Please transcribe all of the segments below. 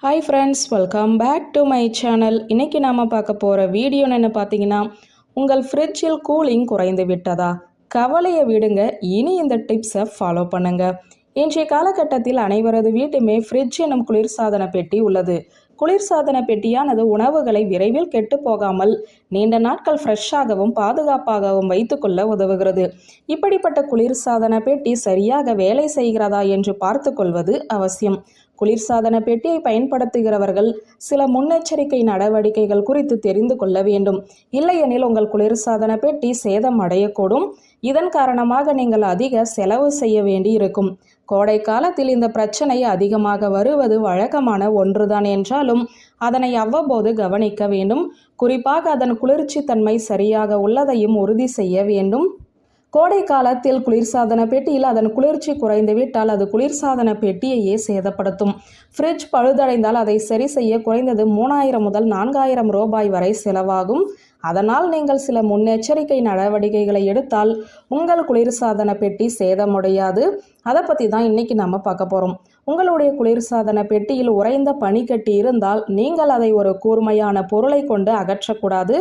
Hi friends, welcome back to my channel. இன்றைக்கி நாம் பார்க்க போகிற வீடியோ என்ன பார்த்தீங்கன்னா, உங்கள் ஃப்ரிட்ஜில் கூலிங் குறைந்து விட்டதா? கவலையை விடுங்க, இனி இந்த டிப்ஸை ஃபாலோ பண்ணுங்கள். இன்றைய காலகட்டத்தில் அனைவரது வீட்டுமே ஃப்ரிட்ஜ் எனும் குளிர்சாதன பெட்டி உள்ளது. குளிர்சாதன பெட்டியானது உணவுகளை விரைவில் கெட்டு போகாமல் நீண்ட நாட்கள் ஃப்ரெஷ்ஷாகவும் பாதுகாப்பாகவும் வைத்துக்கொள்ள உதவுகிறது. இப்படிப்பட்ட குளிர்சாதன பெட்டி சரியாக வேலை செய்கிறதா என்று பார்த்து கொள்வது அவசியம். குளிர்சாதன பெட்டியை பயன்படுத்துகிறவர்கள் சில முன்னெச்சரிக்கை நடவடிக்கைகள் குறித்து தெரிந்து கொள்ள வேண்டும். இல்லையெனில் உங்கள் குளிர்சாதன பெட்டி சேதம் அடையக்கூடும். இதன் காரணமாக நீங்கள் அதிக செலவு செய்ய வேண்டி இருக்கும். கோடை காலத்தில் இந்த பிரச்சனை அதிகமாக வருவது வழக்கமான ஒன்றுதான் என்றாலும் அதனை அவ்வப்போது கவனிக்க வேண்டும். குறிப்பாக அதன் குளிர்ச்சி தன்மை சரியாக உள்ளதையும் உறுதி செய்ய வேண்டும். கோடை காலத்தில் குளிர்சாதன பெட்டியில் அதன் குளிர்ச்சி குறைந்துவிட்டால் அது குளிர்சாதன பெட்டியையே சேதப்படுத்தும். ஃப்ரிட்ஜ் பழுதடைந்தால் அதை சரி செய்ய குறைந்தது 3000 முதல் 4000 ரூபாய் வரை செலவாகும். அதனால் நீங்கள் சில முன்னெச்சரிக்கை நடவடிக்கைகளை எடுத்தால் உங்கள் குளிர்சாதன பெட்டி சேதமடையாது. அதை பற்றி தான் இன்றைக்கி நம்ம பார்க்க போகிறோம். உங்களுடைய குளிர்சாதன பெட்டியில் உறைந்த பனிக்கட்டி இருந்தால் நீங்கள் அதை ஒரு கூர்மையான பொருளை கொண்டு அகற்றக்கூடாது.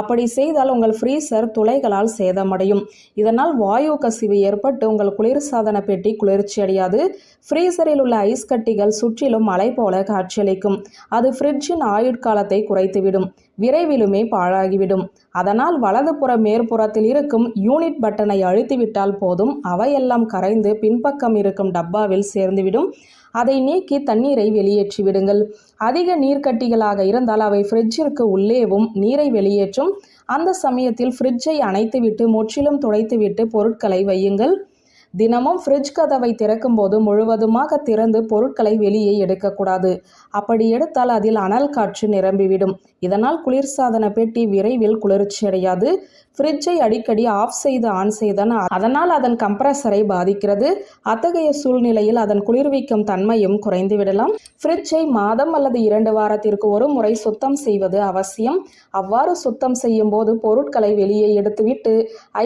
அப்படி செய்தால் உங்கள் ஃப்ரீசர் துளைகளால் சேதமடையும். இதனால் வாயு கசிவு ஏற்பட்டு உங்கள் குளிர்சாதன பெட்டி குளிர்ச்சி அடையாது. ஃப்ரீசரில் உள்ள ஐஸ் கட்டிகள் சுற்றிலும் மலை போல காட்சியளிக்கும். அது ஃப்ரிட்ஜின் ஆயுட்காலத்தை குறைத்துவிடும், விரைவிலுமே பாழாகிவிடும். அதனால் வலதுபுற மேற்புறத்தில் இருக்கும் யூனிட் பட்டனை அழுத்திவிட்டால் போதும், அவையெல்லாம் கரைந்து பின்பக்கம் இருக்கும் டப்பாவில் சேர்ந்துவிடும். அதை நீக்கி தண்ணீரை வெளியேற்றி விடுங்கள். அதிக நீர்க்கட்டிகளாக இருந்தால் அவை ஃப்ரிட்ஜிற்கு உள்ளேவும் நீரை வெளியேற்றும். அந்த சமயத்தில் ஃப்ரிட்ஜை அணைத்துவிட்டு முற்றிலும் துடைத்துவிட்டு பொருட்களை வையுங்கள். தினமும் ஃப்ரிட்ஜ் கதவை திறக்கும் போது முழுவதுமாக திறந்து பொருட்களை வெளியே எடுக்கக்கூடாது. அப்படி எடுத்தால் அதில் அனல் காற்று நிரம்பிவிடும். இதனால் குளிர்சாதன பெட்டி விரைவில் குளிர்ச்சி அடையாது. ஃப்ரிட்ஜை அடிக்கடி ஆஃப் செய்து ஆன் செய்தான் அதனால் அதன் கம்ப்ரஸரை பாதிக்கிறது. அத்தகைய சூழ்நிலையில் அதன் குளிர்விக்கும் தன்மையும் குறைந்து விடலாம். ஃப்ரிட்ஜை மாதம் அல்லது 2 வாரத்திற்கு ஒரு முறை சுத்தம் செய்வது அவசியம். அவ்வாறு சுத்தம் செய்யும் போது பொருட்களை வெளியே எடுத்துவிட்டு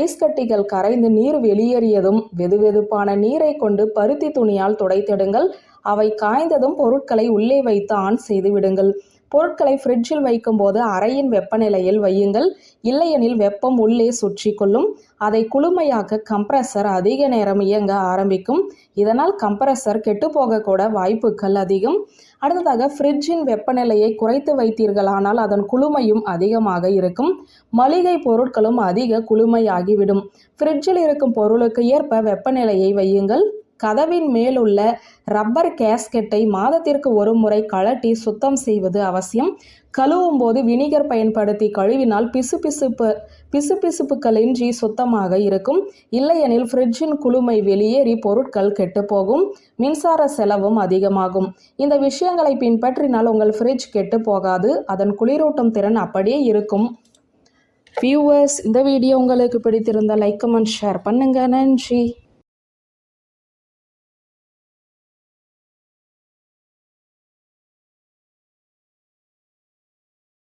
ஐஸ் கட்டிகள் கரைந்து நீர் வெளியேறியதும் வெதுவெதுப்பான நீரை கொண்டு பருத்தி துணியால் துடைத்திடுங்கள். அவை காய்ந்ததும் பொருட்களை உள்ளே வைத்து ஆன் செய்து விடுங்கள். பொருட்களை ஃப்ரிட்ஜில் வைக்கும் போது அறையின் வெப்பநிலையில் வையுங்கள். இல்லையெனில் வெப்பம் உள்ளே சுற்றி கொள்ளும். அதை குளுமையாக்க கம்ப்ரஸர் அதிக நேரம் இயங்க ஆரம்பிக்கும். இதனால் கம்ப்ரஸர் கெட்டுப்போகக்கூட வாய்ப்புகள் அதிகம். அடுத்ததாக, ஃப்ரிட்ஜின் வெப்பநிலையை குறைத்து வைத்தீர்களானால் அதன் குளுமையும் அதிகமாக இருக்கும். மளிகை பொருட்களும் அதிக குளுமையாகிவிடும். ஃப்ரிட்ஜில் இருக்கும் பொருளுக்கு ஏற்ப வெப்பநிலையை வையுங்கள். கதவின் மேலுள்ள ரப்பர் கேஸ்கெட்டை மாதத்திற்கு ஒரு முறை கழட்டி சுத்தம் செய்வது அவசியம். கழுவும் போது வினிகர் பயன்படுத்தி கழுவினால் பிசுபிசுப்புகளின்றி சுத்தமாக இருக்கும். இல்லையெனில் ஃப்ரிட்ஜின் குளுமை வெளியேறி பொருட்கள் கெட்டுப்போகும். மின்சார செலவும் அதிகமாகும். இந்த விஷயங்களை பின்பற்றினால் உங்கள் ஃப்ரிட்ஜ் கெட்டு போகாது. அதன் குளிரூட்டும் திறன் அப்படியே இருக்கும். வியூவர்ஸ், இந்த வீடியோ உங்களுக்கு பிடித்திருந்தால் லைக், கமெண்ட், ஷேர் பண்ணுங்க. நன்றி.